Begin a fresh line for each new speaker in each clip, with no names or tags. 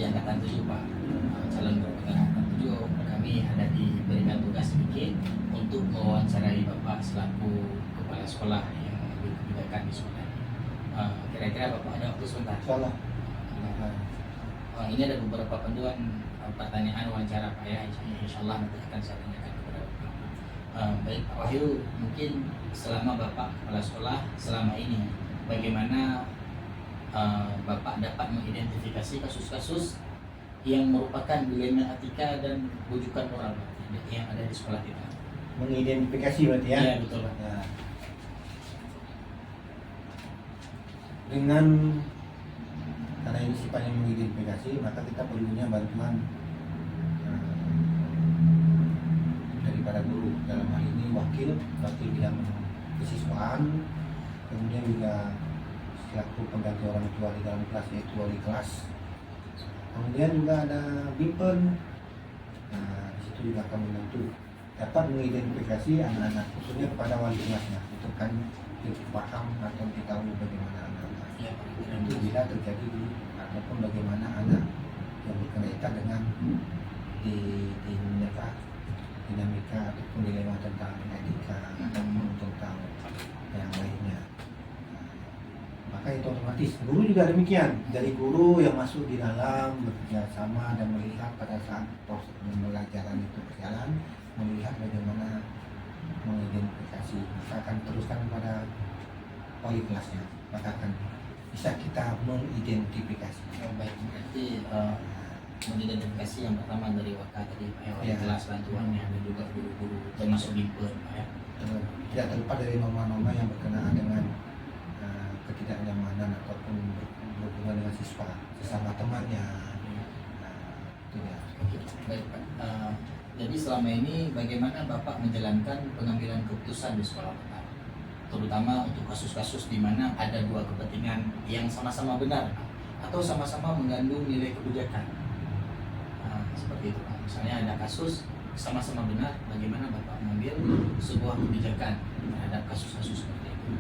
angkatan 7 Pak, calon gubernur angkatan 7, kami ada diberikan tugas sedikit untuk mewawancarai Bapak selaku kepala sekolah yang mengambil kebijakan di sekolah. Kira-kira Bapak ada waktu sebentar?
Salah.
Ini ada beberapa panduan pertanyaan wawancara Pak ya, insya Allah nanti akan saya tanyakan kepada Bapak. Baik Pak Wahyu, mungkin selama Bapak kepala sekolah selama ini bagaimana Bapak dapat mengidentifikasi kasus-kasus yang merupakan dilema etika dan bujukan moral yang ada di sekolah kita?
Mengidentifikasi berarti ya?
Iya betul Pak.
Ya. Dengan karena ini sifatnya mengidentifikasi, maka kita perlunya bantuan daripada guru, dalam hal ini wakil bidang kesiswaan, kemudian juga selaku pengganti orang tua di dalam kelas yaitu wali kelas, kemudian juga ada bimpen. Nah, di situ juga kami tentu dapat mengidentifikasi anak-anak, khususnya kepada wali kelasnya, itu kan paham atau kita tahu bagaimana anak-anak itu bila terjadi ataupun bagaimana anak yang berkaitan dengan di mereka dinamika ataupun dilema tentang etika ataupun tentang yang lainnya. Maka itu otomatis guru juga demikian, dari guru yang masuk di dalam bekerja sama dan melihat pada saat proses pembelajaran itu berjalan, melihat bagaimana mengidentifikasi, maka akan teruskan pada wali kelasnya, maka akan bisa kita mengidentifikasi.
Baik, berarti mengidentifikasi yang pertama dari wakil tadi Pak ya, wali
Ya.
kelas bantuannya dan juga guru-guru termasuk bimpen Pak ya.
Tidak terlepas dari norma-norma yang berkenaan dengan ketidaknyamanan ataupun berhubungan dengan siswa sesama temannya. Itu ya.
Baik Pak. Jadi selama ini bagaimana Bapak menjalankan pengambilan keputusan di sekolah Bapak, terutama untuk kasus-kasus di mana ada dua kepentingan yang sama-sama benar atau sama-sama mengandung nilai kebijakan. Seperti itu Pak. Misalnya ada kasus sama-sama benar, bagaimana Bapak mengambil sebuah kebijakan terhadap kasus-kasus seperti itu?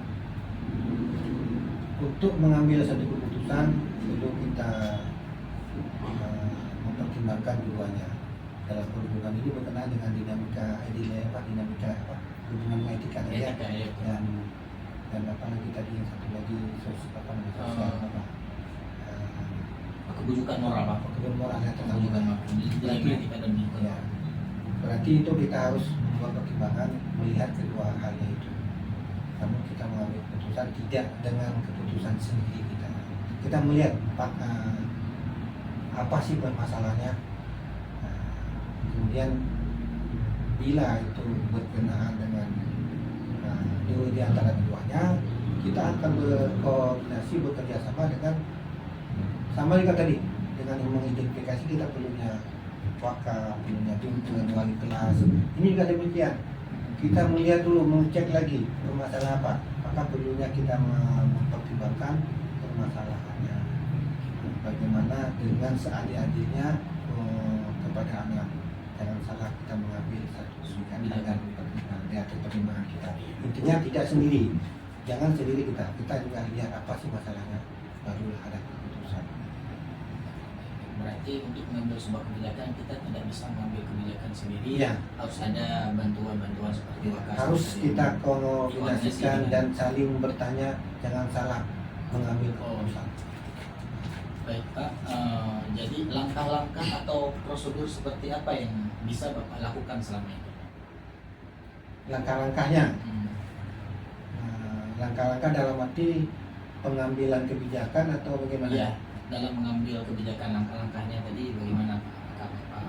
Untuk mengambil satu keputusan perlu kita mempertimbangkan keduanya. Dalam perhubungan ini berkenaan dengan dinamika hubungan etika tadi ya, dan apa lagi tadi yang satu lagi sosial
kebujukan moral Pak.
kebujukan moral ya,
Kebujukan moral. Dilema etika dan bujukan
ya.
moral.
Berarti itu kita harus membuat pertimbangan melihat kedua halnya itu. Namun kita mengambil keputusan tidak dengan keputusan sendiri kita melihat apa sih permasalahannya. Kemudian bila itu berkenaan dengan di antara keduanya, kita akan berkoordinasi bekerja sama dengan sama juga tadi dengan mengidentifikasi kita perlunya wakil, perlunya pimpinan wali kelas. Ini juga demikian. Kita melihat dulu, mengecek lagi permasalahan apa, maka perlunya kita mempertimbangkan permasalahannya. Bagaimana dengan seadil-adilnya kepada anak. Jangan salah kita mengambil satu kebijakan dan pertimbangan kita. Intinya tidak sendiri, jangan sendiri kita juga lihat apa sih masalahnya, barulah ada keputusan.
Berarti untuk mengambil sebuah kebijakan kita tidak bisa mengambil kebijakan sendiri,
Ya.
harus ada bantuan-bantuan seperti wakil.
Harus kita koordinasikan dan saling bertanya, jangan salah mengambil keputusan.
Baik Pak, jadi langkah-langkah atau prosedur seperti apa yang bisa Bapak lakukan selama ini?
Langkah-langkahnya, langkah-langkah dalam arti pengambilan kebijakan atau bagaimana?
Ya, dalam mengambil kebijakan langkah-langkahnya tadi bagaimana Pak? Apakah Bapak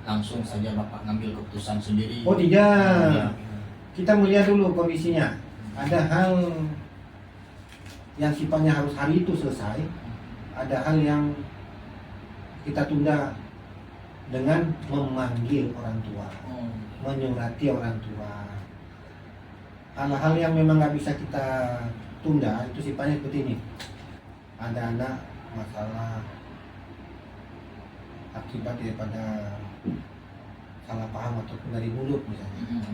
langsung saja Bapak ngambil keputusan sendiri?
Oh tidak,
Ya.
kita melihat dulu kondisinya. Ada hal yang sifatnya harus hari itu selesai, ada hal yang kita tunda dengan memanggil orang tua, menyurati orang tua. Hal-hal yang memang nggak bisa kita tunda itu sifatnya seperti ini. Ada anak masalah akibat daripada salah paham ataupun dari mulut misalnya,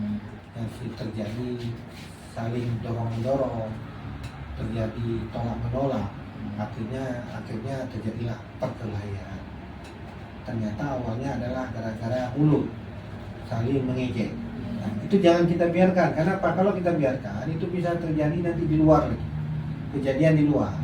yang terjadi saling dorong-dorong, terjadi tolak-menolak, akhirnya terjadilah perkelahian. ternyata awalnya adalah gara-gara mulut saling mengejek. Nah, itu jangan kita biarkan. Kenapa? Kalau kita biarkan itu bisa terjadi nanti di luar lagi, kejadian di luar.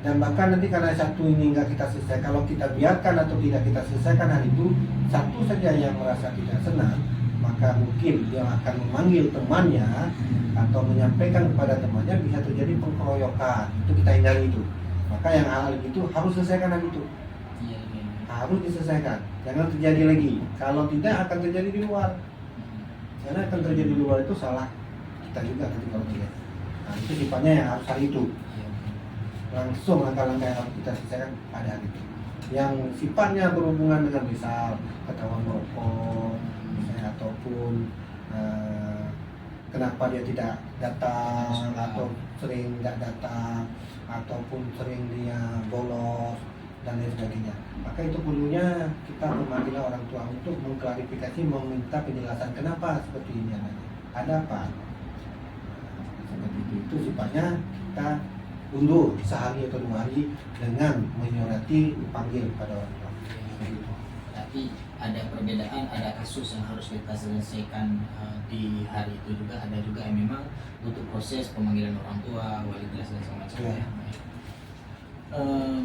Dan bahkan nanti karena satu ini nggak kita selesai, kalau kita biarkan atau tidak kita selesaikan hal itu, satu saja yang merasa tidak senang, maka mungkin dia akan memanggil temannya atau menyampaikan kepada temannya, bisa terjadi pengkeroyokan. Itu kita hindari itu. Maka yang hal itu harus selesaikan hal itu.
Iya, iya.
Harus diselesaikan. Jangan terjadi lagi. Kalau tidak akan terjadi di luar. Karena akan terjadi di luar itu salah kita juga nanti kalau tidak. Nah, itu sifatnya yang harus hal itu.
Iya.
Langsung langkah-langkah yang harus kita selesaikan pada hari itu. Yang sifatnya berhubungan dengan misal ketahuan merokok, misalnya, ataupun kenapa dia tidak datang, atau sering tidak datang, ataupun sering dia bolos dan lain sebagainya. Maka itu perlunya kita memanggil orang tua untuk mengklarifikasi, meminta penjelasan kenapa seperti ini anaknya. Ada apa? Seperti itu sifatnya kita undur sehari atau 2 hari dengan menyurati panggil pada orang tua. Begitu.
Tapi ada perbedaan, ada kasus yang harus kita selesaikan di hari itu juga, ada juga yang memang butuh proses pemanggilan orang tua, wali kelas dan semacamnya.
Ya.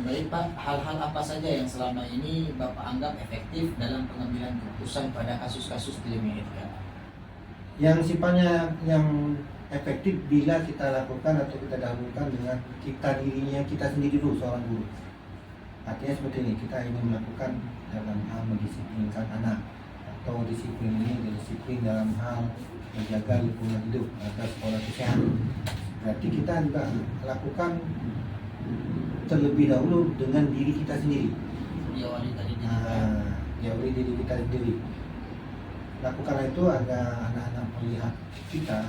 Baik Pak, hal-hal apa saja yang selama ini Bapak anggap efektif dalam pengambilan keputusan pada kasus-kasus dilema etika?
Yang sifatnya yang efektif bila kita lakukan atau kita dahulukan dengan kita dirinya kita sendiri dulu seorang guru. Artinya seperti ini, kita ingin melakukan dalam hal mendisiplinkan anak, atau disiplin ini disiplin dalam hal menjaga lingkungan hidup agar sekolah itu sehat. Berarti kita juga lakukan terlebih dahulu dengan diri kita sendiri.
Diawali tadi
Diawali diri kita sendiri. Lakukanlah itu agar anak-anak melihat kita,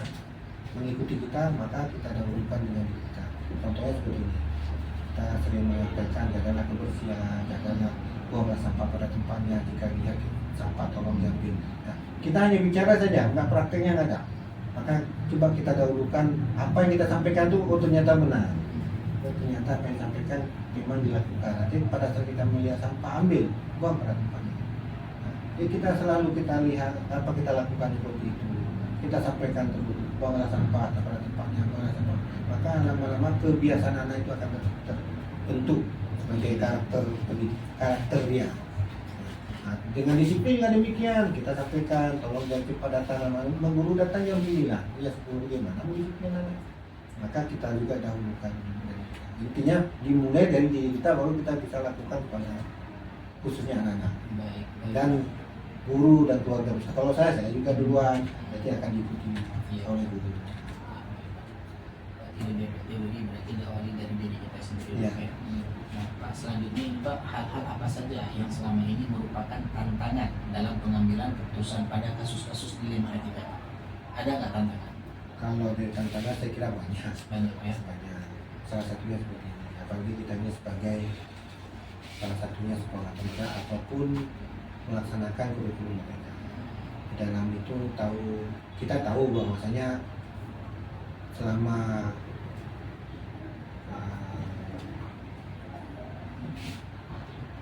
mengikuti kita, maka kita dahulukan dengan diri kita. Contohnya seperti ini, kita sering menyampaikan jagalah kebersihan, jagalah buanglah sampah pada tempatnya, jika lihat sampah tolong diambil. Nah, kita hanya bicara saja, nggak prakteknya nggak ada. Maka coba kita dahulukan apa yang kita sampaikan itu, oh ternyata benar. Oh ternyata apa yang disampaikan memang dilakukan. Nanti pada saat kita melihat sampah, ambil, buang pada tempatnya. Nah, jadi kita selalu kita lihat apa kita lakukan seperti itu. Kita sampaikan terus, buanglah sampah pada tempatnya, buanglah sampah. Maka lama-lama kebiasaan anak itu akan terbentuk sebagai karakter dia. Nah, dengan disiplin juga demikian, kita sampaikan tolong jangan cepat datang, guru datang jam 9, ya 10 gimana disiplin anak. Maka kita juga dahulukan. Intinya dimulai dari diri kita, baru kita bisa lakukan pada khususnya anak-anak.
Baik.
Dan guru dan keluarga besar. Kalau saya juga duluan, berarti akan diikuti oleh guru.
Berarti diawali dari diri kita sendiri.
Ya.
Nah, Pak, selanjutnya ini Pak, hal-hal apa saja yang selama ini merupakan tantangan dalam pengambilan keputusan pada kasus-kasus dilema etika? Ada nggak tantangan?
Kalau dari tantangan saya kira banyak.
Banyak ya.
Banyak. Salah satunya seperti ini. Apalagi kita ini sebagai salah satunya sekolah kerja ataupun melaksanakan kurikulum mereka. Di dalam itu kita tahu bahwasanya selama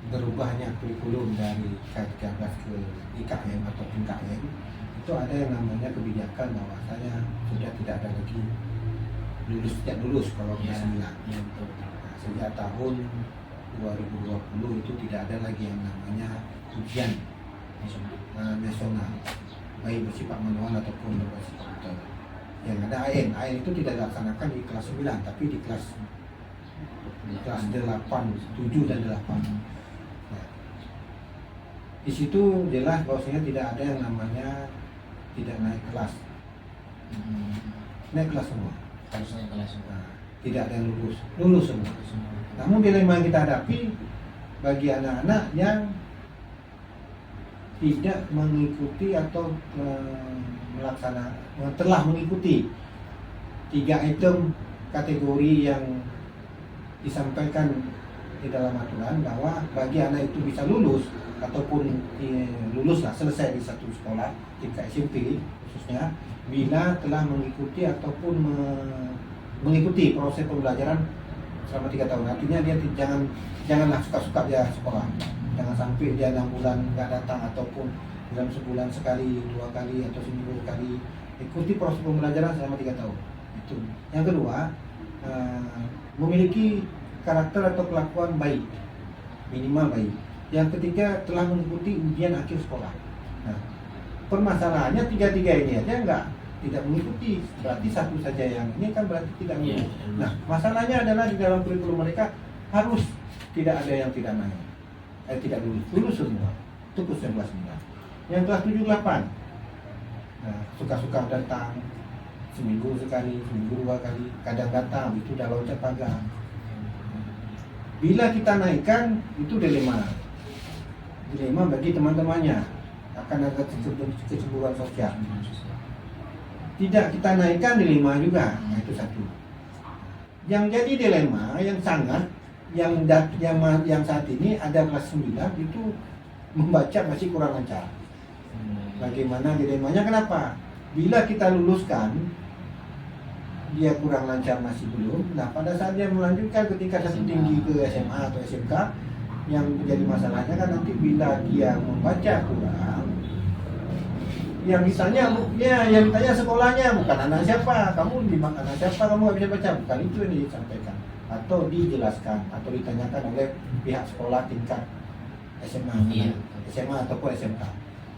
berubahnya kurikulum dari K13 ke IKM ataupun KM, itu ada yang namanya kebijakan bahwasanya sudah tidak ada lagi tidak lulus kalau
Ya,
kita bilang.
ya, betul.
Nah, sejak tahun 2020 itu tidak ada lagi yang namanya ujian nasional, baik bersifat manual ataupun bersifat komputer. Yang ada AN itu tidak dilaksanakan di kelas 9, tapi di kelas 8, 7 dan 8. Nah, di situ jelas bahwasanya tidak ada yang namanya tidak naik kelas. Naik kelas semua.
Harusnya kelas
Nah, tidak ada yang lulus semua. Namun dilema yang kita hadapi bagi anak-anak yang tidak mengikuti atau telah mengikuti 3 item kategori yang disampaikan di dalam aturan, bahwa bagi anak itu bisa lulus ataupun lulus lah, selesai di satu sekolah tingkat SMP khususnya, bila telah mengikuti ataupun mengikuti proses pembelajaran selama 3 tahun. Artinya dia janganlah suka-suka dia sekolah. Jangan sampai dia 6 bulan nggak datang ataupun dalam sebulan sekali, 2 kali atau seminggu sekali. Ikuti proses pembelajaran selama 3 tahun. Itu. Yang kedua, memiliki karakter atau kelakuan baik, minimal baik. Yang ketiga, telah mengikuti ujian akhir sekolah. Nah, permasalahannya tiga-tiga ini aja tidak mengikuti, berarti satu saja yang ini kan berarti tidak mengikuti. Nah, masalahnya adalah di dalam kurikulum mereka harus tidak ada yang tidak naik, tidak lulus semua. Itu khusus 11 9. Yang kelas 7 8, nah, suka-suka datang seminggu sekali, seminggu 2 kali, kadang datang itu udah loncat pagar. Bila kita naikkan itu dilema bagi teman-temannya, akan ada kecemburuan sosial. Tidak kita naikkan dilema juga, nah itu satu. Yang jadi dilema yang sangat yang saat ini ada kelas 9 itu membaca masih kurang lancar. Bagaimana dilemanya? Kenapa? Bila kita luluskan dia kurang lancar masih belum. Nah, pada saat dia melanjutkan ketika satu tinggi ke SMA atau SMK, yang menjadi masalahnya kan nanti bila dia membaca kurang, yang ditanya sekolahnya bukan anak siapa, kamu anak siapa, kamu nggak bisa baca, bukan itu yang disampaikan atau dijelaskan atau ditanyakan oleh pihak sekolah tingkat SMA, SMA ataupun SMK,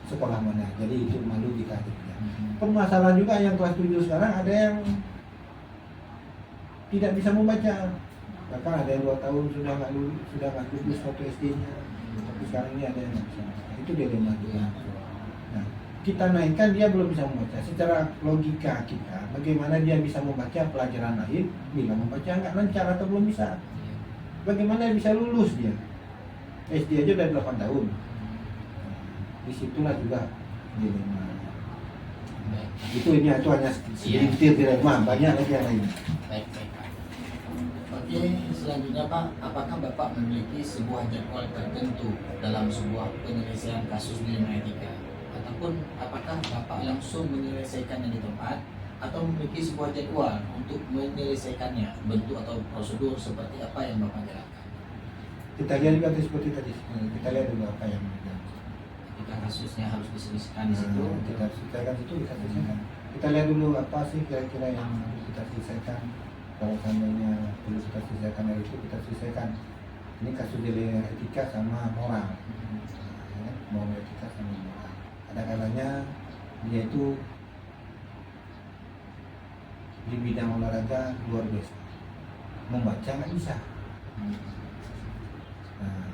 sekolah mana. Jadi itu malu dikatakan. Permasalahan juga yang kelas 7 sekarang ada yang tidak bisa membaca, bahkan ada yang 2 tahun sudah nggak lulus waktu SD-nya, tapi sekarang ini ada yang nggak bisa. Itu dilema juga. Nah, kita naikkan dia belum bisa membaca. Secara logika kita, bagaimana dia bisa membaca pelajaran lain bila membaca nggak lancar atau belum bisa? Bagaimana bisa lulus dia? SD aja udah 8 tahun. Disitulah juga dilema. Itu hanya sedikit dilema, banyak lagi yang lain.
Baik. Oke, selanjutnya Pak, apakah Bapak memiliki sebuah jadwal tertentu dalam sebuah penyelesaian kasus dilema etika? Ataupun apakah Bapak langsung menyelesaikannya di tempat atau memiliki sebuah jadwal untuk menyelesaikannya, bentuk atau prosedur seperti apa yang Bapak jalankan?
Kita lihat juga seperti tadi, kita lihat dulu apa yang
Ketika kasusnya harus diselesaikan di situ,
kita selesaikan itu, kita selesaikan. Kita lihat dulu apa sih kira-kira yang harus kita selesaikan. Kalau seandainya perlu kita selesaikan dari itu, kita selesaikan. Ini kasus dilema etika sama moral, moral etika sama moral. Ada kalanya dia itu di bidang olahraga luar biasa, membaca nggak bisa. Nah,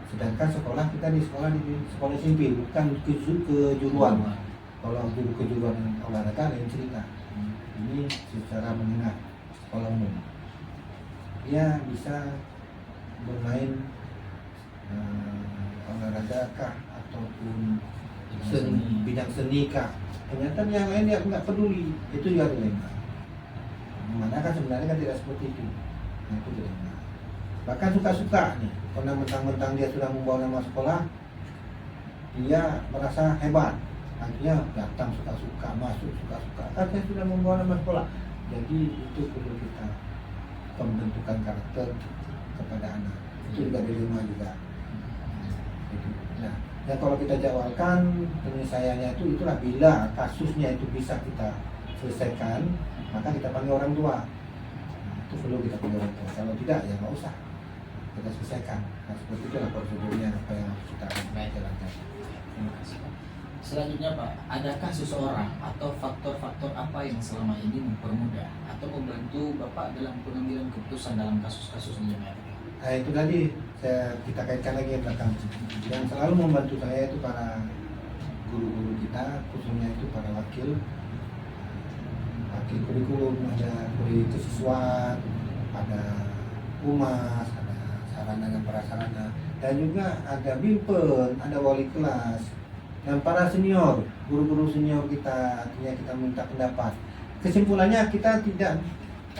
sedangkan sekolah kita di sekolah sipil, bukan kejuruan. Kalau kejuruan olahraga lain cerita. Ini secara menengah sekolah umum. Dia bisa bermain olahraga kah ataupun bidang seni kah. Ternyata yang lain dia nggak peduli. Itu juga dilema. Mana kan sebenarnya kan tidak seperti itu. Nah, itu dilema. Bahkan suka-suka nih, karena mentang-mentang dia sudah membawa nama sekolah, dia merasa hebat. Akhirnya datang suka-suka, masuk suka-suka. Katanya sudah membawa nama sekolah. Jadi itu perlu kita pembentukan karakter kepada anak. Itu juga dilema juga. Nah, ya kalau kita jawabkan penyelesaiannya itulah bila kasusnya itu bisa kita selesaikan, maka kita panggil orang tua. Nah, itu perlu kita panggil orang tua. Kalau tidak ya nggak usah kita selesaikan. Nah, seperti itulah prosedurnya apa yang harus kita jalankan.
Terima kasih Pak. Selanjutnya Pak, adakah seseorang atau faktor-faktor apa yang selama ini mempermudah atau membantu Bapak dalam pengambilan keputusan dalam kasus-kasus dilema etika?
Nah itu tadi kita kaitkan lagi yang belakang. Yang selalu membantu saya itu para guru-guru kita, khususnya itu para wakil kurikulum, ada kuri kesiswaan, ada humas, ada sarana dan prasarana, dan juga ada bimpen, ada wali kelas, dan para senior, guru-guru senior kita. Artinya kita minta pendapat. Kesimpulannya kita tidak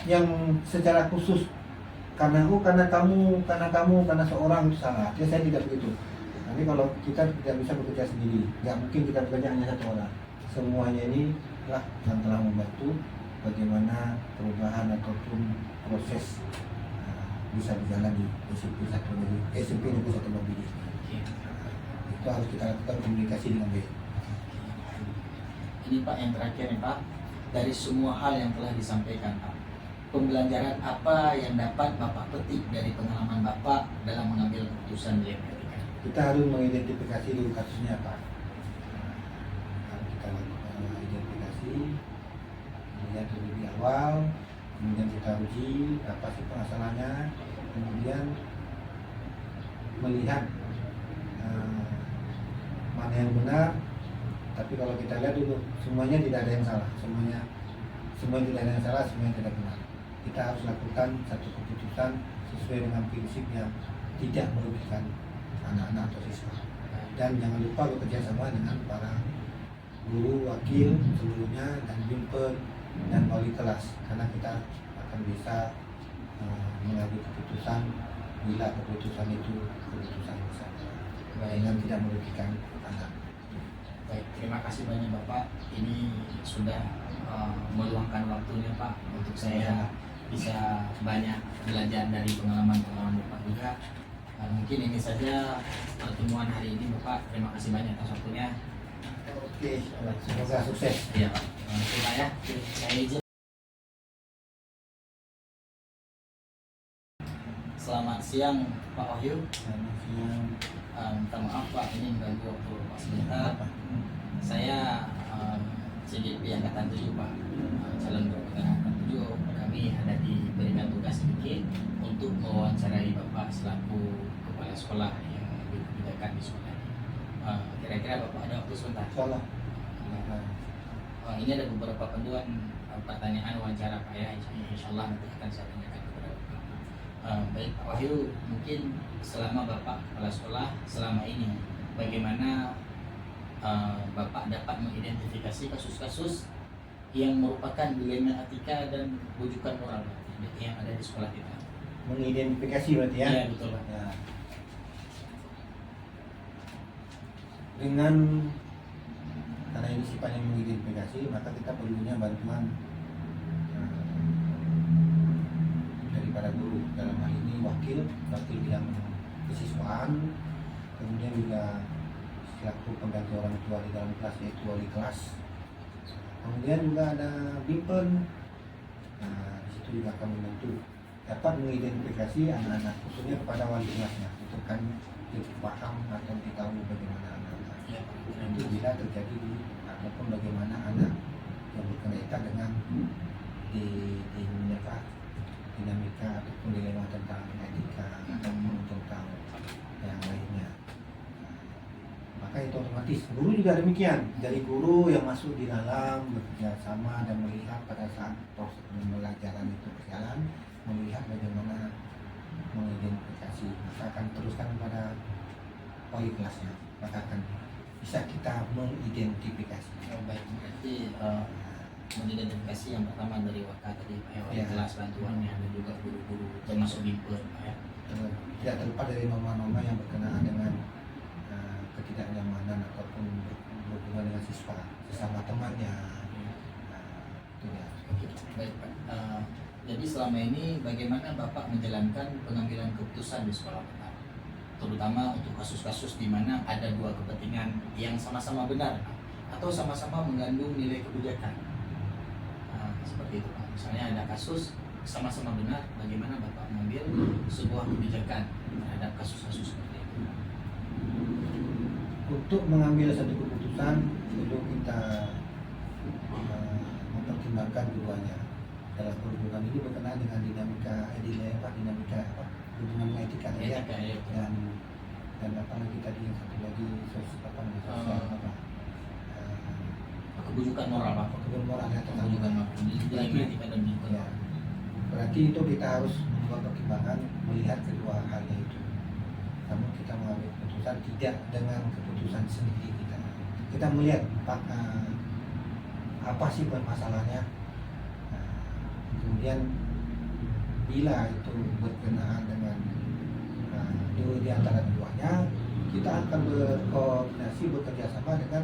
yang secara khusus karena seorang itu salah. Ya saya tidak begitu. Tapi kalau kita tidak bisa bekerja sendiri, nggak mungkin kita bekerja hanya satu orang. Semuanya ini lah yang telah membantu bagaimana perubahan ataupun proses bisa berjalan di SMP Negeri 1 Mambidi.
Oke.
Itu harus kita lakukan komunikasi dengan baik.
Ini Pak yang terakhir nih Pak, dari semua hal yang telah disampaikan Pak, pembelajaran apa yang dapat Bapak petik dari pengalaman Bapak dalam mengambil keputusan di etika?
Kita harus mengidentifikasi dulu kasusnya apa. Harus kita lakukan identifikasi, melihat lebih awal, kemudian kita uji apa sih permasalahannya, kemudian melihat mana yang benar. Tapi kalau kita lihat dulu, semuanya tidak ada yang salah, semuanya tidak ada yang salah, semuanya tidak benar. Kita harus lakukan satu keputusan sesuai dengan prinsip yang tidak merugikan anak-anak atau siswa. Dan jangan lupa bekerja sama dengan para guru, wakil seluruhnya, dan bimper dan wali kelas, karena kita akan bisa mengambil keputusan bila keputusan itu keputusan bersama dengan tidak merugikan anak.
Baik, terima kasih banyak Bapak. Ini sudah meluangkan waktunya Pak untuk saya bisa banyak belajar dari pengalaman-pengalaman Bapak juga. Mungkin ini saja pertemuan hari ini Bapak. Terima kasih banyak atas waktunya.
Oke, semoga sukses.
Iya Pak. Terima kasih Pak ya. Saya izin. Selamat siang Pak Wahyu.
Selamat siang.
Minta maaf Pak, ini mengganggu waktu Bapak sebentar. Saya CGP Angkatan 7 Pak, calon Gubernur Angkatan 7. Kami ada diberikan tugas sedikit untuk mewawancarai Bapak selaku kepala sekolah yang mengambil kebijakan di sekolah. Kira-kira Bapak ada waktu sebentar?
Insyaallah.
Ini ada beberapa panduan pertanyaan wawancara Pak ya, insyaallah nanti akan saya tanyakan kepada Bapak. Baik Pak Wahyu, mungkin selama Bapak kepala sekolah selama ini bagaimana Bapak dapat mengidentifikasi kasus-kasus yang merupakan dilema etika dan rujukan moral yang ada di sekolah kita?
Mengidentifikasi berarti ya?
Iya betul Pak.
Ya. Dengan karena ini sifatnya mengidentifikasi, maka kita perlunya bantuan daripada guru, dalam hal ini wakil bidang kesiswaan, kemudian juga selaku pengganti orang tua di dalam kelas yaitu wali kelas, kemudian juga ada bimpen. Nah, di situ juga kami membantu dapat mengidentifikasi anak-anak, khususnya kepada wali kelasnya, itu kan lebih paham atau lebih tahu bagaimana anak-anak itu bila terjadi ataupun bagaimana anak yang berkaitan dengan di dinamika ataupun dilema tentang etika ataupun tentang yang lainnya. Maka itu otomatis guru juga demikian, dari guru yang masuk di dalam bekerja sama dan melihat pada saat proses pembelajaran itu berjalan, melihat bagaimana mengidentifikasi, maka akan teruskan pada wali kelasnya, maka akan bisa kita mengidentifikasi.
Baik, berarti mengidentifikasi yang pertama dari wakil tadi Pak ya, wali
Ya.
kelas bantuannya dan juga guru-guru termasuk bimper Pak ya.
Tidak terlepas dari norma-norma yang berkenaan dengan ketidaknyamanan ataupun berhubungan dengan siswa sesama temannya. Itu ya.
Baik Pak. Jadi selama ini bagaimana Bapak menjalankan pengambilan keputusan di sekolah Bapak? Terutama untuk kasus-kasus di mana ada dua kepentingan yang sama-sama benar atau sama-sama mengandung nilai kebijakan. Seperti itu Pak. Misalnya ada kasus sama-sama benar, bagaimana Bapak mengambil sebuah kebijakan terhadap kasus-kasus seperti itu?
Untuk mengambil satu keputusan perlu kita mempertimbangkan keduanya. Dalam hubungan ini berkenaan dengan dinamika hubungan etika ya. Dan apa lagi tadi yang satu lagi sosial apa?
Kebujukan moral Pak.
Kebujukan moral ya,
Kebujukan moral. Jadi etika dan lingkungan.
Ya. Berarti itu kita harus membuat pertimbangan melihat kedua halnya itu. Namun kita mengambil keputusan tidak dengan keputusan sendiri kita. Kita melihat apa sih permasalahannya. Kemudian bila itu berkenaan dengan di antara keduanya, kita akan berkoordinasi bekerja sama dengan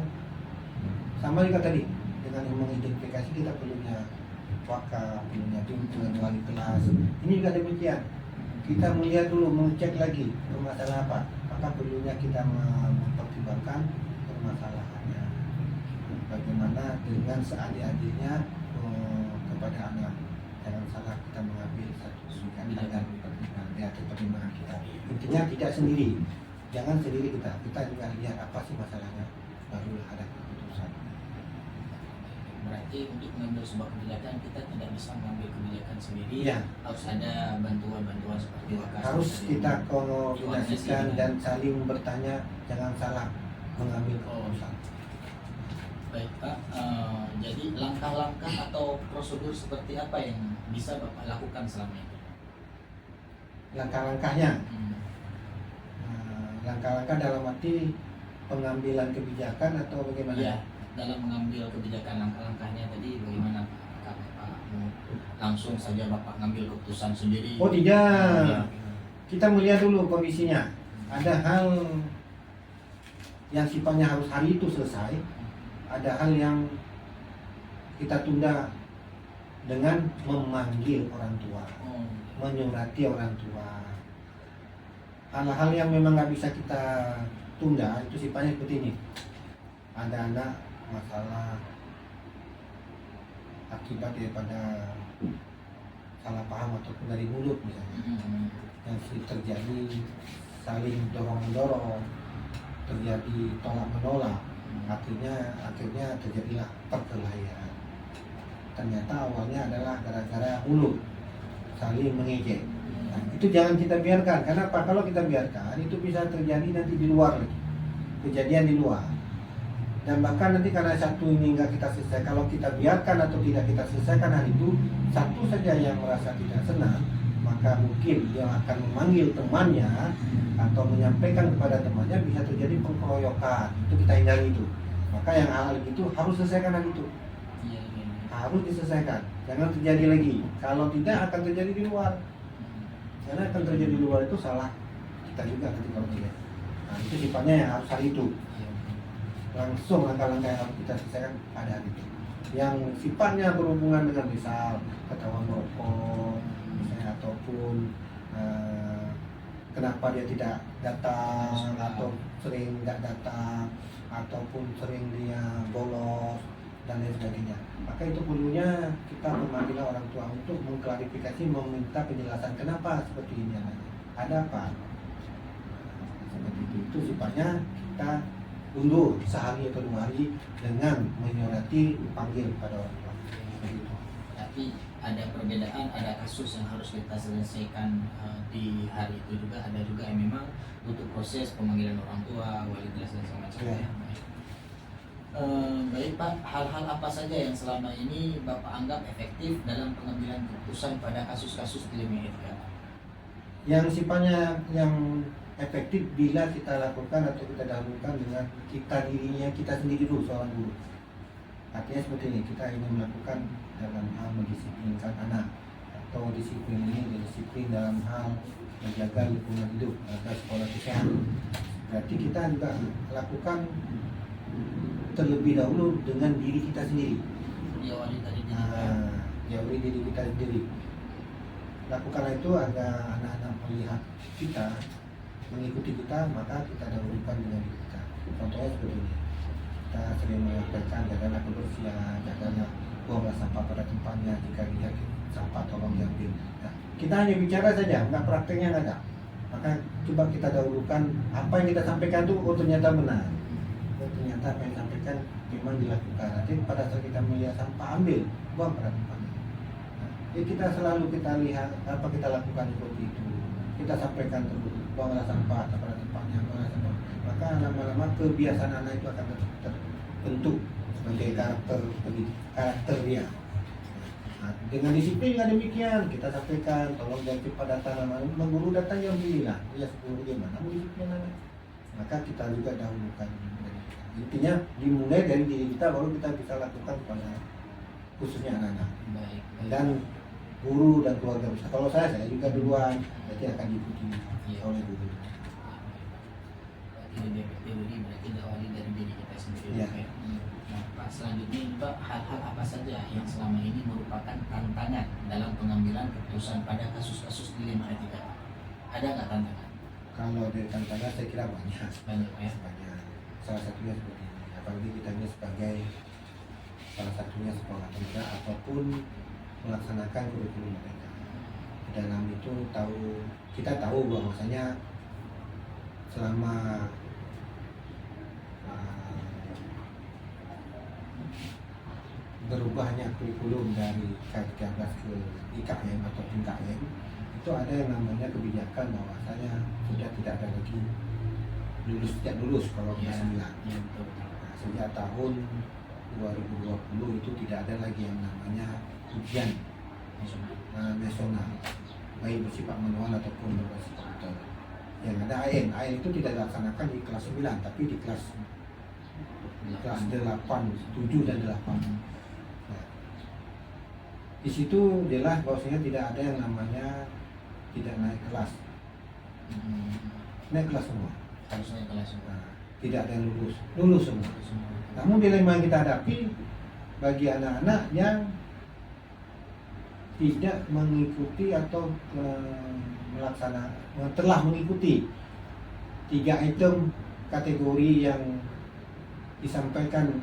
sama juga tadi dengan mengidentifikasi kita perlunya wakaf, perlunya dengan wali kelas. Ini juga demikian. kita melihat dulu, mengecek lagi permasalahan apa. Maka perlunya kita mempertimbangkan permasalahannya. Bagaimana dengan seadil-adilnya kepada anak. Jangan salah kita mengambil satu kebijakan pertimbangan kita. Intinya tidak sendiri. Jangan sendiri kita juga lihat apa sih masalahnya, barulah ada keputusan.
Berarti untuk mengambil sebuah kebijakan kita tidak bisa mengambil kebijakan sendiri.
Iya.
Harus ada bantuan-bantuan seperti wakas.
Harus kita koordinasikan
koordinasi
dan saling bertanya, jangan salah mengambil keputusan.
Baik Pak, jadi langkah-langkah atau prosedur seperti apa yang bisa Bapak lakukan selama ini?
Langkah-langkahnya,
Hmm.
langkah-langkah dalam arti pengambilan kebijakan atau bagaimana?
Ya, dalam mengambil kebijakan langkah-langkahnya tadi bagaimana Pak? Apakah Bapak mau langsung saja Bapak ngambil keputusan sendiri?
Oh tidak,
Ya.
kita melihat dulu kondisinya. Ada hal yang sifatnya harus hari itu selesai, ada hal yang kita tunda dengan memanggil orang tua,
Oh,
menyurati orang tua. Hal-hal yang memang nggak bisa kita tunda itu sifatnya seperti ini. Ada anak masalah akibat daripada salah paham ataupun dari mulut misalnya,
hmm.
yang sering terjadi saling dorong-dorong, terjadi tolak menolak, akhirnya terjadilah perkelahian. Ternyata awalnya adalah gara-gara mulut saling mengejek. Nah, itu jangan kita biarkan. Karena apa? Kalau kita biarkan itu bisa terjadi nanti di luar lagi, kejadian di luar. Dan bahkan nanti karena satu ini nggak kita selesai, kalau kita biarkan atau tidak kita selesaikan hari itu, satu saja yang merasa tidak senang, maka mungkin dia akan memanggil temannya atau menyampaikan kepada temannya, bisa terjadi pengkeroyokan. Itu kita hindari itu. Maka yang hal itu harus selesaikan hari itu,
Iya, iya.
harus diselesaikan. Jangan terjadi lagi. Kalau tidak akan terjadi di luar. Karena akan terjadi di luar itu salah kita juga nanti kalau tidak. Nah itu sifatnya yang harus hari itu.
Iya.
Langsung langkah-langkah yang harus kita selesaikan pada hari itu. Yang sifatnya berhubungan dengan misal ketahuan merokok, misalnya ataupun kenapa dia tidak datang atau sering nggak datang ataupun sering dia bolos dan lain sebagainya. Maka itu perlunya kita memanggil orang tua untuk mengklarifikasi, meminta penjelasan kenapa seperti ini anaknya. Ada apa? Seperti itu sifatnya kita undur sehari atau 2 hari dengan menyurati panggil pada orang tua. Begitu.
Tapi ada perbedaan, ada kasus yang harus kita selesaikan di hari itu juga, ada juga yang memang butuh proses pemanggilan orang tua, wali kelas dan semacamnya.
Ya.
Baik Pak, hal-hal apa saja yang selama ini Bapak anggap efektif dalam pengambilan keputusan pada kasus-kasus dilema etika?
Yang sifatnya yang efektif bila kita lakukan atau kita dahulukan dengan kita dirinya kita sendiri dulu, seorang guru. Artinya seperti ini, kita ingin melakukan dalam hal mendisiplinkan anak, atau disiplin ini disiplin dalam hal menjaga lingkungan hidup agar sekolah sehat. Berarti kita juga lakukan terlebih dahulu dengan diri kita sendiri.
Diawali dari diri.
Jauhi diri kita sendiri. Lakukanlah itu agar anak-anak melihat kita, mengikuti kita, maka kita dahulukan dengan diri kita. Contohnya seperti ini, kita sering menyampaikan jagalah kebersihan, jagalah buanglah sampah pada tempatnya, jika lihat sampah tolong diambil. Nah, kita hanya bicara saja, nggak prakteknya nggak ada. Maka coba kita dahulukan apa yang kita sampaikan itu, oh ternyata benar, oh ternyata apa yang disampaikan memang dilakukan. Nanti pada saat kita melihat sampah, ambil, buang pada tempatnya. Nah, jadi kita selalu kita lihat apa kita lakukan seperti itu, kita sampaikan terus, buanglah sampah pada tempatnya, buanglah sampah. Maka lama-lama kebiasaan anak itu akan terbentuk sebagai karakter dia. Nah, dengan disiplin juga demikian, kita sampaikan tolong jangan cepat datang, guru datang jam 9, ya 10 gimana mau disiplin anak. Maka kita juga dahulukan. Intinya dimulai dari diri kita, baru kita bisa lakukan pada khususnya anak-anak.
Baik.
Dan guru dan keluarga besar. Kalau saya juga duluan, berarti akan diikuti oleh guru.
Berarti lebih efektif berarti diawali dari diri kita sendiri.
Iya.
Nah, Pak, selanjutnya ini Pak, hal-hal apa saja yang selama ini merupakan tantangan dalam pengambilan keputusan pada kasus-kasus dilema etika? Ada nggak tantangan?
Kalau dari tantangan saya kira banyak.
Banyak ya.
Banyak. Salah satunya seperti ini. Apalagi kita ini sebagai salah satunya sekolah kerja ataupun melaksanakan kurikulum mereka. Di dalam itu kita tahu bahwasanya selama berubahnya kurikulum dari K13 ke IKM atau IKM itu ada yang namanya kebijakan bahwasanya sudah tidak ada lagi tidak lulus kalau kelas 9.
Ya, betul.
Nah, sejak tahun 2020 itu tidak ada lagi yang namanya ujian nasional baik bersifat manual ataupun bersifat komputer. Yang ada AN itu tidak dilaksanakan di kelas 9 tapi di kelas 8, 7 dan 8. Nah, di situ jelas bahwasanya tidak ada yang namanya tidak naik kelas. Naik kelas semua.
Harus naik kelas.
Nah, tidak ada yang lulus semua. Namun dilema yang kita hadapi bagi anak-anak yang tidak mengikuti atau telah mengikuti 3 item kategori yang disampaikan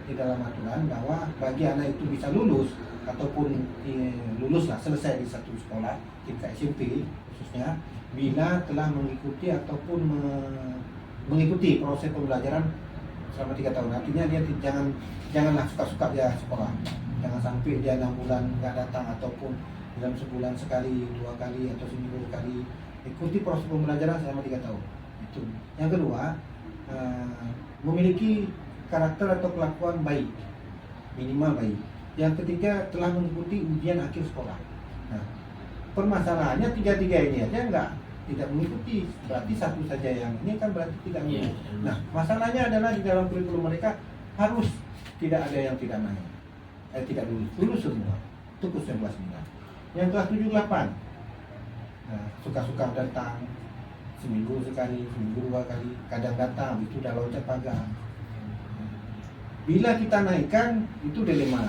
di dalam aturan bahwa bagi anak itu bisa lulus ataupun luluslah selesai di satu sekolah tingkat SMP khususnya bila telah mengikuti ataupun mengikuti proses pembelajaran selama 3 tahun. Artinya dia janganlah suka-suka dia sekolah, jangan sampai dia 6 bulan nggak datang ataupun dalam sebulan sekali, 2 kali atau seminggu sekali. Ikuti proses pembelajaran selama 3 tahun. Itu. Yang kedua, memiliki karakter atau kelakuan baik, minimal baik. Yang ketiga, telah mengikuti ujian akhir sekolah. Nah, permasalahannya 3 ini aja tidak mengikuti, berarti satu saja yang ini kan berarti tidak mengikuti. Nah, masalahnya adalah di dalam kurikulum mereka harus tidak ada yang tidak naik, tidak lulus semua. Itu khusus kelas 9. Yang kelas 7, 8, nah, suka-suka datang seminggu sekali, seminggu 2 kali, kadang datang itu udah loncat pagar. Bila kita naikkan itu dilema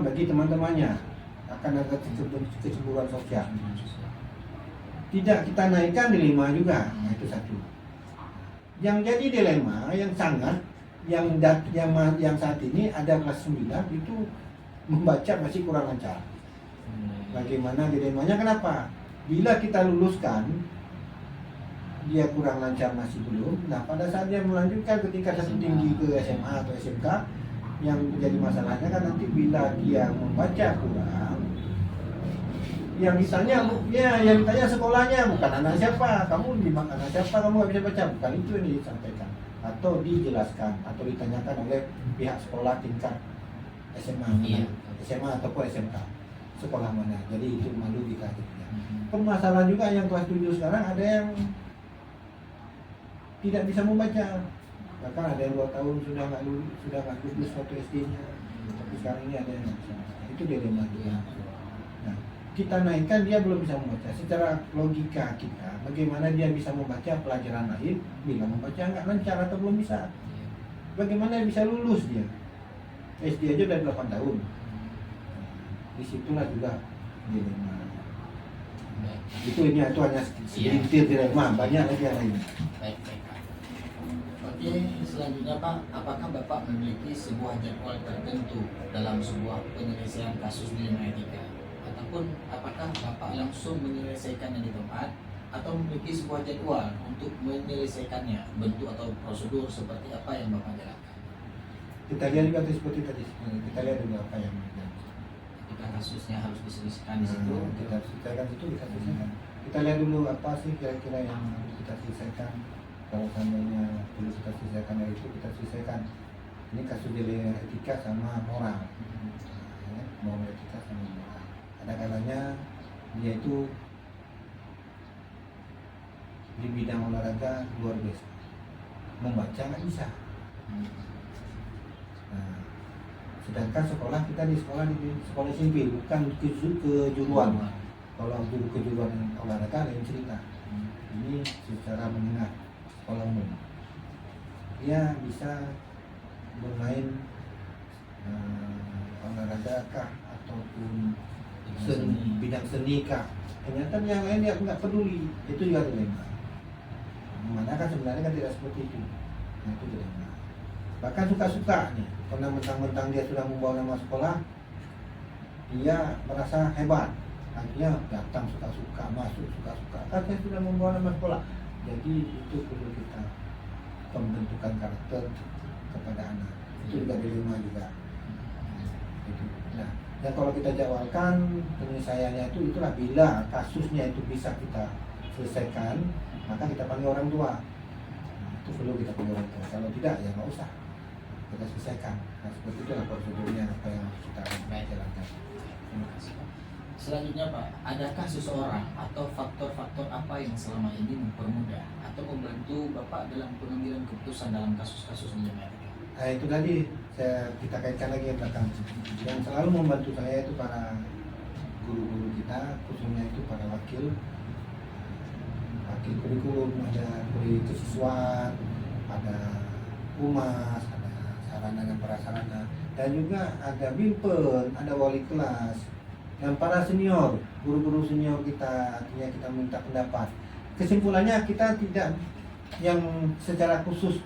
bagi teman-temannya akan ada kecemburuan sosial. Tidak kita naikkan dilema juga, nah, itu satu. Yang jadi dilema yang sangat yang saat ini ada kelas 9 itu membaca masih kurang lancar. Bagaimana dilemanya? Kenapa? Bila kita luluskan dia kurang lancar masih belum. Nah, pada saat dia melanjutkan ketika tinggi ke SMA atau SMK, yang menjadi masalahnya kan nanti bila dia membaca kurang, yang ditanya sekolahnya bukan anak siapa, kamu anak siapa, kamu nggak bisa baca, bukan itu yang disampaikan atau dijelaskan atau ditanyakan oleh pihak sekolah tingkat SMA, SMA ataupun SMK sekolah mana. Jadi itu malu kita. Permasalahan juga yang kelas 7 sekarang ada yang tidak bisa membaca, bahkan ada yang 2 tahun sudah nggak lulus waktu SD-nya, tapi sekarang ini ada yang nggak bisa. Itu dilema juga. Nah, kita naikkan dia belum bisa membaca. Secara logika kita, bagaimana dia bisa membaca pelajaran lain bila membaca nggak lancar atau belum bisa? Bagaimana bisa lulus dia? SD aja udah 8 tahun. Disitulah juga dilema. Itu hanya segelintir dilema, banyak lagi yang lain.
Baik. Oke, selanjutnya Pak, apakah Bapak memiliki sebuah jadwal tertentu dalam sebuah penyelesaian kasus dilema etika? Ataupun apakah Bapak langsung menyelesaikannya di tempat atau memiliki sebuah jadwal untuk menyelesaikannya, bentuk atau prosedur seperti apa yang Bapak jalankan?
Kita lihat juga seperti tadi, kita lihat dulu apa yang
Ketika kasusnya harus diselesaikan di situ,
kita selesaikan itu kita selesaikan. Kita lihat dulu apa sih kira-kira yang harus kita selesaikan. Kalau seandainya perlu kita selesaikan dari itu kita selesaikan. Ini kasus dilema etika sama moral, moral etika sama moral. Ada kalanya dia itu di bidang olahraga luar biasa, membaca nggak bisa. Nah, sedangkan sekolah kita di sekolah SMP bukan kejuruan. Kalau guru kejuruan olahraga lain cerita. Ini secara menengah sekolah umum. Dia bisa bermain olahraga kah ataupun bidang seni kah ternyata yang lain dia nggak peduli, itu juga dilema. Mana kan sebenarnya kan tidak seperti itu. Nah, itu dilema. Bahkan suka-suka nih, karena mentang-mentang dia sudah membawa nama sekolah, dia merasa hebat. Akhirnya datang suka-suka, masuk suka-suka, kan saya sudah membawa nama sekolah. Jadi itu perlu kita pembentukan karakter kepada anak. Itu juga dilema juga. Gitu. Nah, dan kalau kita jawabkan penyelesaiannya itu itulah bila kasusnya itu bisa kita selesaikan, maka kita panggil orang tua. Nah, itu perlu kita panggil orang tua. Kalau tidak ya nggak usah kita selesaikan. Nah, seperti itulah prosedurnya apa yang harus kita jalankan.
Terima kasih Pak. Selanjutnya Pak, adakah seseorang atau faktor-faktor apa yang selama ini mempermudah atau membantu Bapak dalam pengambilan keputusan dalam kasus-kasus di Lema Etika?
Nah itu tadi kita kaitkan lagi yang belakang. Yang selalu membantu saya itu para guru-guru kita, khususnya itu para wakil kurikulum, ada kuri kesiswaan, ada humas, ada sarana dan prasarana, dan juga ada bimpen, ada wali kelas, dan para senior, guru-guru senior kita, artinya kita minta pendapat. Kesimpulannya kita tidak yang secara khusus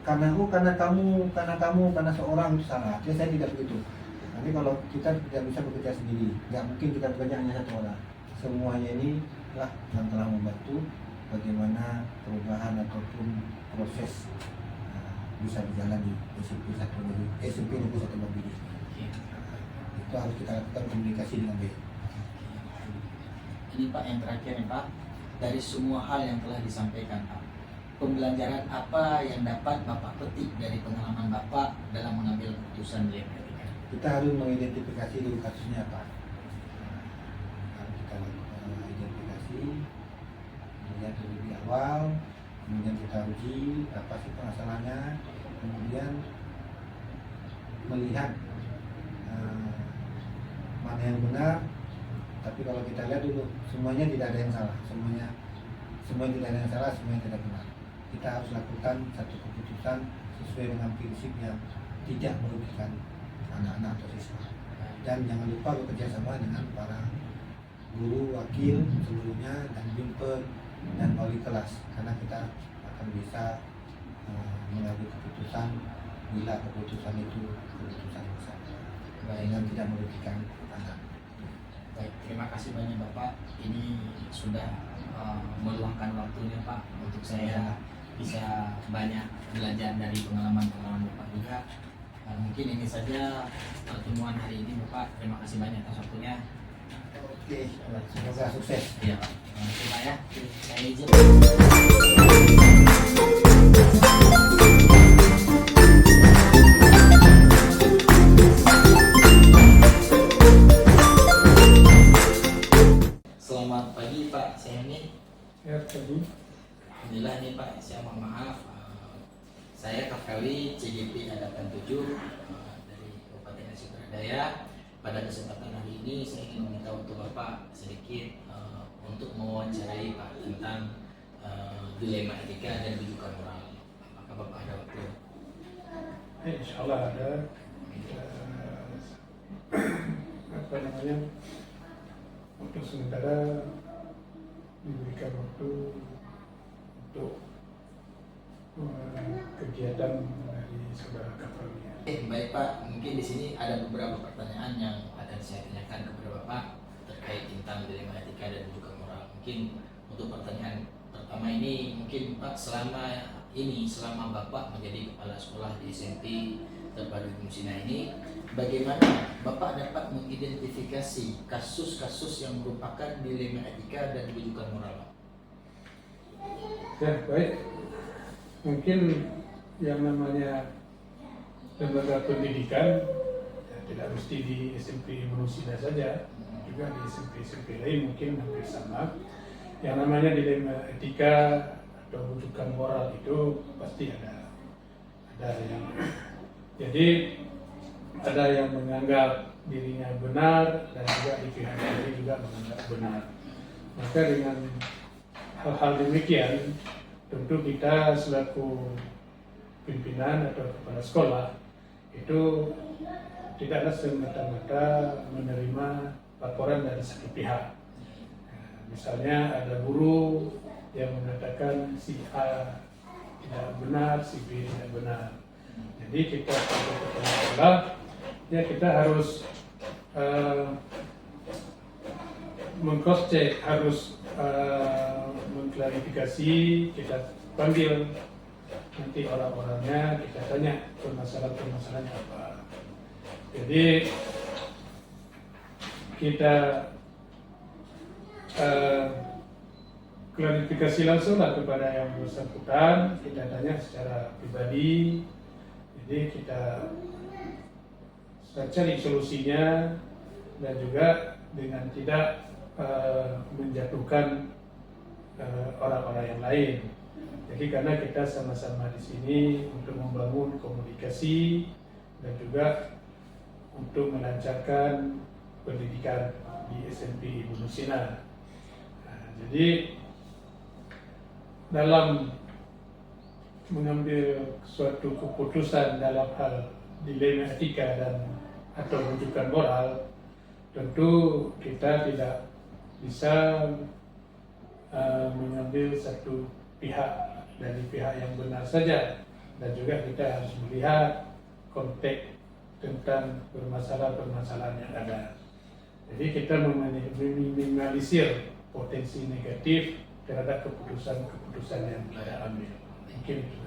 karena karena seorang itu salah. Jadi saya tidak begitu. Nanti kalau kita tidak bisa bekerja sendiri, nggak mungkin kita bekerja hanya satu orang. Semuanya ini lah yang telah membantu bagaimana perubahan ataupun proses bisa berjalan di SMP Negeri 1 Mambidi. Itu harus kita lakukan komunikasi dengan baik.
Ini Pak yang terakhir nih Pak, dari semua hal yang telah disampaikan Pak, pembelajaran apa yang dapat Bapak petik dari pengalaman Bapak dalam mengambil keputusan di Lema Etika?
Kita harus mengidentifikasi dulu kasusnya apa. Harus kita lakukan identifikasi, melihat dari awal, kemudian kita uji apa sih permasalahannya, kemudian melihat mana yang benar. Tapi kalau kita lihat dulu, semuanya tidak ada yang salah, semuanya tidak ada yang salah, semuanya tidak benar. Kita harus lakukan satu keputusan sesuai dengan prinsip yang tidak merugikan anak-anak atau siswa. Dan jangan lupa bekerja sama dengan para guru, wakil seluruhnya, dan bimpen dan wali kelas, karena kita akan bisa mengambil keputusan bila keputusan itu keputusan besar yang tidak merugikan anak.
Baik, terima kasih banyak Bapak. Ini sudah meluangkan waktunya Pak untuk saya bisa banyak belajar dari pengalaman-pengalaman Bapak juga. Mungkin ini saja pertemuan hari ini Bapak. Terima kasih banyak atas waktunya.
Oke, semoga sukses.
Iya Pak. Terima kasih Pak ya. Saya izin. Selamat pagi Pak, saya ini.
Ya, tadi.
Alhamdulillah nih Pak, saya mohon maaf. Saya Kafkawi CGP Hadapan 7 dari Kabupaten Aceh Daya. Pada kesempatan hari ini saya ingin meminta untuk Bapak sedikit untuk mewawancarai Pak tentang dilema etika dan rujukan moral. Apakah Bapak ada waktu?
Insya Allah ada. Apa namanya? Untuk sementara diberikan waktu untuk kegiatan dari saudara Kafkawi.
Baik Pak, mungkin di sini ada beberapa pertanyaan yang akan saya tanyakan kepada Bapak terkait tentang dilema etika dan rujukan moral. Mungkin untuk pertanyaan pertama ini, mungkin Pak selama Bapak menjadi kepala sekolah di SMP Terpadu Musina ini, bagaimana Bapak dapat mengidentifikasi kasus-kasus yang merupakan dilema etika dan rujukan moral?
Ya, baik. Mungkin yang namanya lembaga pendidikan ya, tidak mesti di SMP Musina saja, juga di SMP lain mungkin hampir sama. Yang namanya dilema etika atau rujukan moral itu pasti ada yang jadi ada yang menganggap dirinya benar dan juga di pihak lain juga menganggap benar. Maka dengan hal-hal demikian tentu kita selaku pimpinan atau kepala sekolah itu tidaklah semata-mata menerima laporan dari satu pihak. Misalnya ada guru yang mengatakan si A tidak benar, si B tidak benar. Jadi kita sebagai kepala sekolah, ya kita harus meng-cross check, harus mengklarifikasi, kita panggil nanti orang-orangnya, kita tanya permasalahan-permasalahannya apa. Jadi kita klarifikasi langsunglah kepada yang bersangkutan, kita tanya secara pribadi. Jadi kita cari solusinya dan juga dengan tidak menjatuhkan orang-orang yang lain. Jadi karena kita sama-sama di sini untuk membangun komunikasi dan juga untuk melancarkan pendidikan di SMP Ibnu Sina. Nah, jadi dalam mengambil suatu keputusan dalam hal dilema etika dan atau rujukan moral, tentu kita tidak bisa mengambil satu pihak dari pihak yang benar saja, dan juga kita harus melihat konteks tentang permasalahan-permasalahan yang ada. Jadi kita meminimalisir potensi negatif terhadap keputusan-keputusan yang kita ambil. Mungkin itu.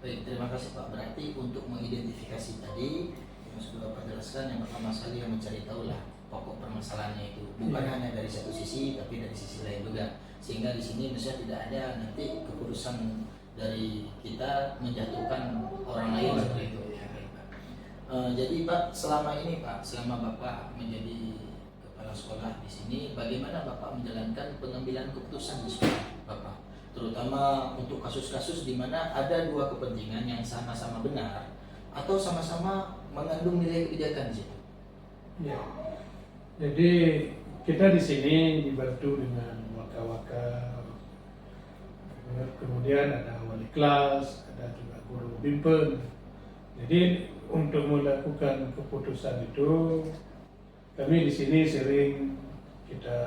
Baik, terima kasih Pak. Berarti untuk mengidentifikasi tadi yang sudah Bapak jelaskan, yang pertama sekali yang mencari tahu lah pokok permasalahannya itu, bukan hanya dari satu sisi tapi dari sisi lain juga, sehingga di sini bisa tidak ada nanti keputusan dari kita menjatuhkan orang lain seperti itu. Ya, baik, Pak. Jadi Pak, selama ini Pak, selama Bapak menjadi kepala sekolah di sini, bagaimana Bapak menjalankan pengambilan keputusan di sekolah Bapak? Terutama untuk kasus-kasus di mana ada dua kepentingan yang sama-sama benar atau sama-sama mengandung nilai kebijakan di situ.
Ya. Jadi kita di sini dibantu dengan waka-waka, kemudian ada wali kelas, ada juga guru bimbel. Jadi untuk melakukan keputusan itu, kami di sini sering kita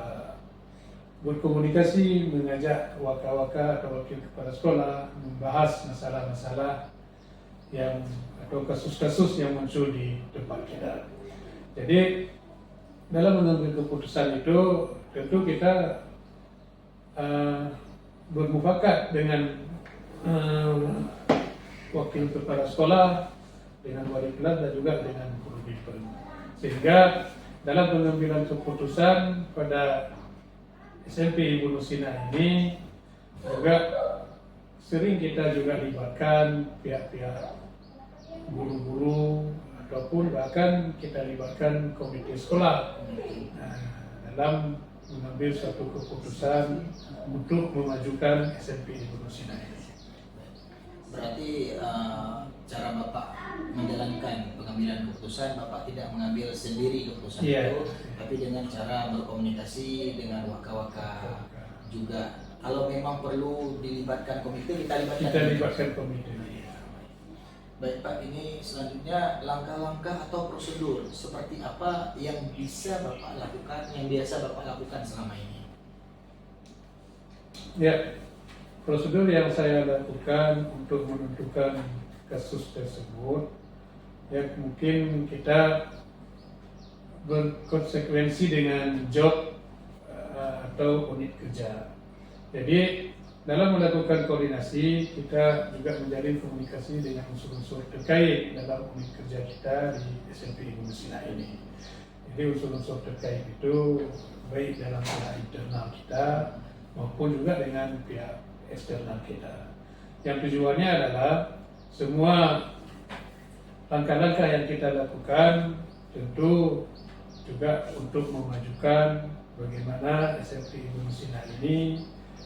berkomunikasi, mengajak waka-waka atau wakil kepala sekolah membahas masalah-masalah yang atau kasus-kasus yang muncul di tempat kita. Jadi dalam mengambil keputusan itu tentu kita bermufakat dengan wakil kepala sekolah, dengan wali kelas dan juga dengan guru bimbel. Sehingga dalam pengambilan keputusan pada SMP Ibnu Sina ini juga sering kita juga libatkan pihak-pihak guru-guru ataupun bahkan kita libatkan komite sekolah dalam mengambil suatu keputusan untuk memajukan SMP Ibnu Sina ini.
Berarti cara Bapak menjalankan pengambilan keputusan, Bapak tidak mengambil sendiri keputusan itu, tapi dengan cara berkomunikasi dengan waka-waka juga. Kalau memang perlu dilibatkan komite, kita libatkan
komite.
Baik Pak, ini selanjutnya langkah-langkah atau prosedur seperti apa yang bisa Bapak lakukan, yang biasa Bapak lakukan selama ini?
Ya, prosedur yang saya lakukan untuk menentukan kasus tersebut, ya mungkin kita berkonsekuensi dengan job atau unit kerja. Jadi dalam melakukan koordinasi, kita juga menjalin komunikasi dengan unsur-unsur terkait dalam unit kerja kita di SMP Ibnu Sina ini. Jadi unsur-unsur terkait itu baik dalam pihak internal kita maupun juga dengan pihak eksternal kita. Yang tujuannya adalah semua langkah-langkah yang kita lakukan tentu juga untuk memajukan bagaimana SMP Ibnu Sina ini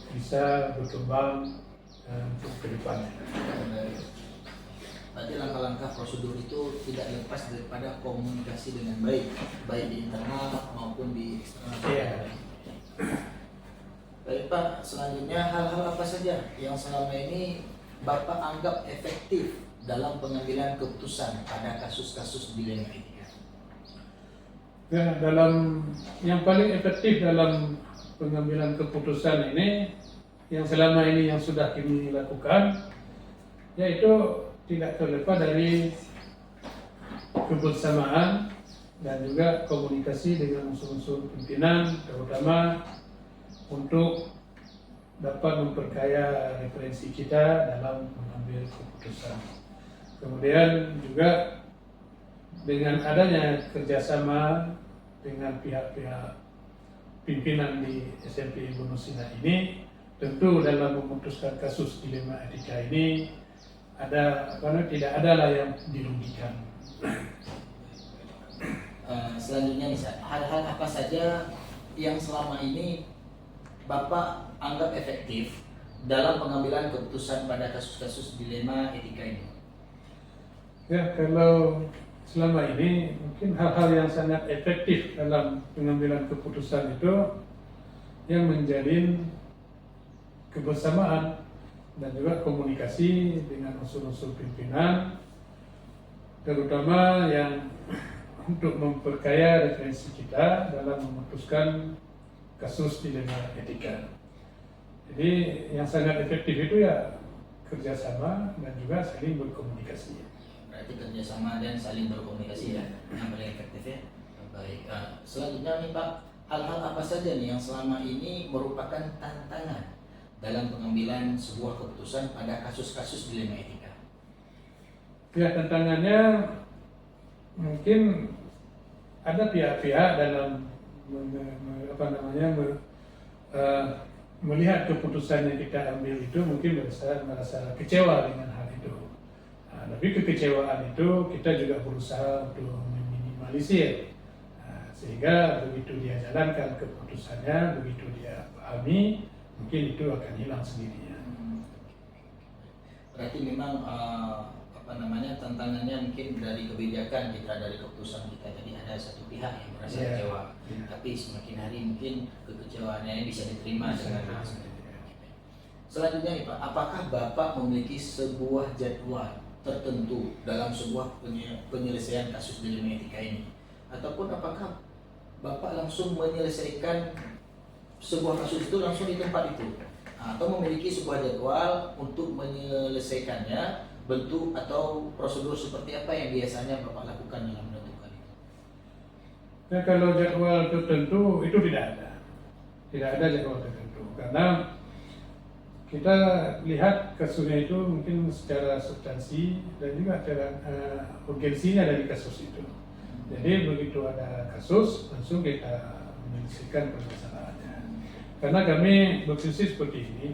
bisa berkembang untuk ke depannya.
Berarti langkah-langkah prosedur itu tidak lepas daripada komunikasi dengan baik di internal maupun di eksternal.
Iya.
Baik Pak, selanjutnya hal-hal apa saja yang selama ini Bapak anggap efektif dalam pengambilan keputusan pada kasus-kasus dilema etika?
Ya, dalam yang paling efektif dalam pengambilan keputusan ini yang selama ini yang sudah kami lakukan, yaitu tidak terlepas dari kebersamaan dan juga komunikasi dengan unsur-unsur pimpinan, terutama untuk dapat memperkaya referensi kita dalam mengambil keputusan. Kemudian juga dengan adanya kerjasama dengan pihak-pihak pimpinan di SMP Ibnu Sina ini, tentu dalam memutuskan kasus dilema etika ini tidak ada lah yang dirugikan.
Selanjutnya nih, hal-hal apa saja yang selama ini Bapak anggap efektif dalam pengambilan keputusan pada kasus-kasus dilema etika ini?
Ya, kalau selama ini mungkin hal-hal yang sangat efektif dalam pengambilan keputusan itu yang menjalin kebersamaan dan juga komunikasi dengan unsur-unsur pimpinan, terutama yang untuk memperkaya referensi kita dalam memutuskan kasus dilema etika. Jadi yang sangat efektif itu ya kerjasama dan juga saling berkomunikasi.
Berarti kerjasama dan saling berkomunikasi ya, yang paling efektif ya. Baik, selanjutnya nih Pak, hal-hal apa saja nih yang selama ini merupakan tantangan dalam pengambilan sebuah keputusan pada kasus-kasus dilema etika?
Ya, tantangannya mungkin ada pihak-pihak dalam melihat keputusan yang kita ambil itu mungkin merasa kecewa dengan hal itu. Tapi kekecewaan itu kita juga berusaha untuk meminimalisir, sehingga begitu dia jalankan keputusannya, begitu dia pahami, mungkin itu akan hilang sendirinya.
Berarti memang tantangannya mungkin dari kebijakan kita, dari keputusan kita. Jadi ada satu pihak yang merasa kecewa, tapi semakin hari mungkin kekecewaannya ini bisa diterima dengan Selanjutnya nih Pak, apakah Bapak memiliki sebuah jadwal tertentu dalam sebuah penyelesaian kasus dilema etika ini? Ataupun apakah Bapak langsung menyelesaikan sebuah kasus itu langsung di tempat itu? Atau memiliki sebuah jadwal untuk menyelesaikannya, bentuk atau prosedur seperti apa yang biasanya Bapak lakukan dalam menentukan itu?
Nah, kalau jadwal tertentu itu tidak ada. Tidak ada jadwal tertentu. Karena kita lihat kasusnya itu mungkin secara substansi dan juga secara urgensinya dari kasus itu. Jadi begitu ada kasus, langsung kita menyelesaikan permasalahannya. Karena kami berprinsip seperti ini,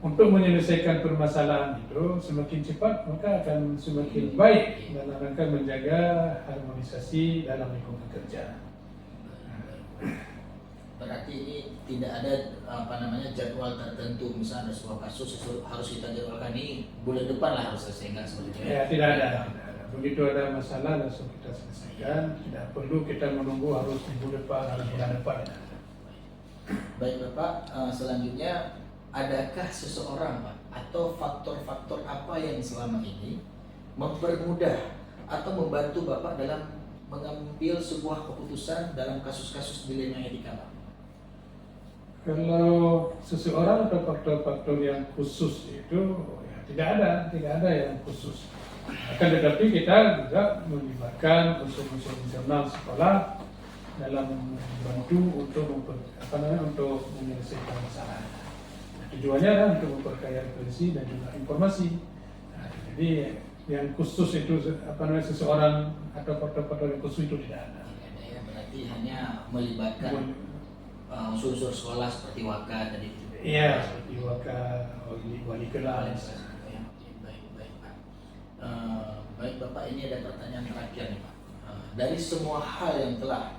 untuk menyelesaikan permasalahan itu semakin cepat maka akan semakin baik dalam rangka menjaga harmonisasi dalam lingkungan kerja.
Berarti ini tidak ada jadwal tertentu, misalnya ada sebuah kasus harus kita jadwalkan ini bulan depan lah harus selesai, enggak seperti itu
ya? Tidak ada. Begitu ada masalah langsung kita selesaikan, tidak perlu kita menunggu harus minggu depan, harus bulan depan.
Baik Bapak, selanjutnya adakah seseorang Pak atau faktor-faktor apa yang selama ini mempermudah atau membantu Bapak dalam mengambil sebuah keputusan dalam kasus-kasus dilema etika Pak?
Kalau seseorang atau faktor-faktor yang khusus itu ya, tidak ada yang khusus. Akan tetapi kita juga melibatkan unsur-unsur internal sekolah dalam membantu untuk menyelesaikan masalah. Tujuannya adalah untuk memperkaya referensi dan juga informasi. Jadi yang khusus itu seseorang atau faktor-faktor yang khusus itu tidak ada.
Ya, berarti hanya melibatkan unsur-unsur sekolah seperti waka tadi.
Iya, seperti waka, wali kelas.
Ya, baik Pak. Baik Bapak, ini ada pertanyaan terakhir nih Pak. Dari semua hal yang telah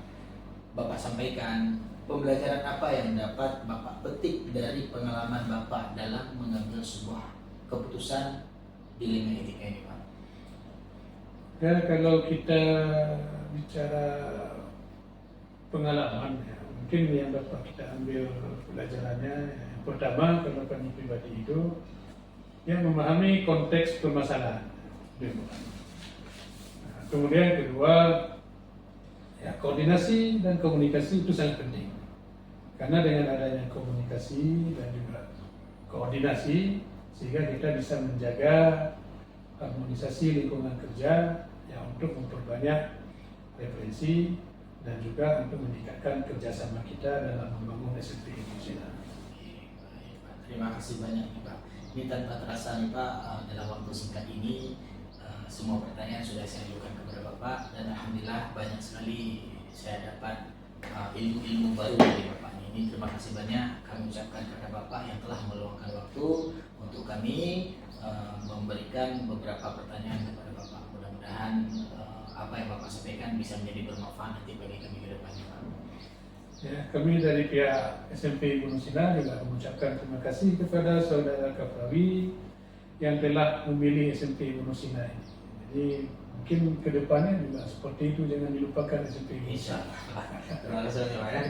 Bapak sampaikan, pembelajaran apa yang dapat Bapak petik dari pengalaman Bapak dalam mengambil sebuah keputusan dilema etika ini Pak?
Ya, kalau kita bicara pengalaman, ya, mungkin yang dapat kita ambil pelajarannya, yang pertama kalau kami pribadi itu yang memahami konteks permasalahan. Nah, kemudian kedua, ya, koordinasi dan komunikasi itu sangat penting. Karena dengan adanya komunikasi dan juga koordinasi, sehingga kita bisa menjaga harmonisasi lingkungan kerja yang untuk memperbanyak referensi dan juga untuk meningkatkan kerjasama kita dalam membangun SMP Indonesia.
Terima kasih banyak nih Pak. Ini tanpa terasa nih Pak, dalam waktu singkat ini semua pertanyaan sudah saya ajukan kepada Bapak dan alhamdulillah banyak sekali saya dapat ilmu-ilmu baru dari Bapak ini. Terima kasih banyak kami ucapkan kepada Bapak yang telah meluangkan waktu untuk kami memberikan beberapa pertanyaan kepada Bapak. Mudah-mudahan apa yang Bapak sampaikan bisa menjadi bermanfaat nanti bagi kami ke depannya Pak.
Ya, kami dari pihak SMP Gunung Sinar juga mengucapkan terima kasih kepada saudara Kafrawi yang telah memilih SMP Gunung Sinar ini. Jadi mungkin ke depannya juga seperti itu, jangan dilupakan SMP Gunung Sinar.
Insya Allah. Terima kasih banyak Pak ya.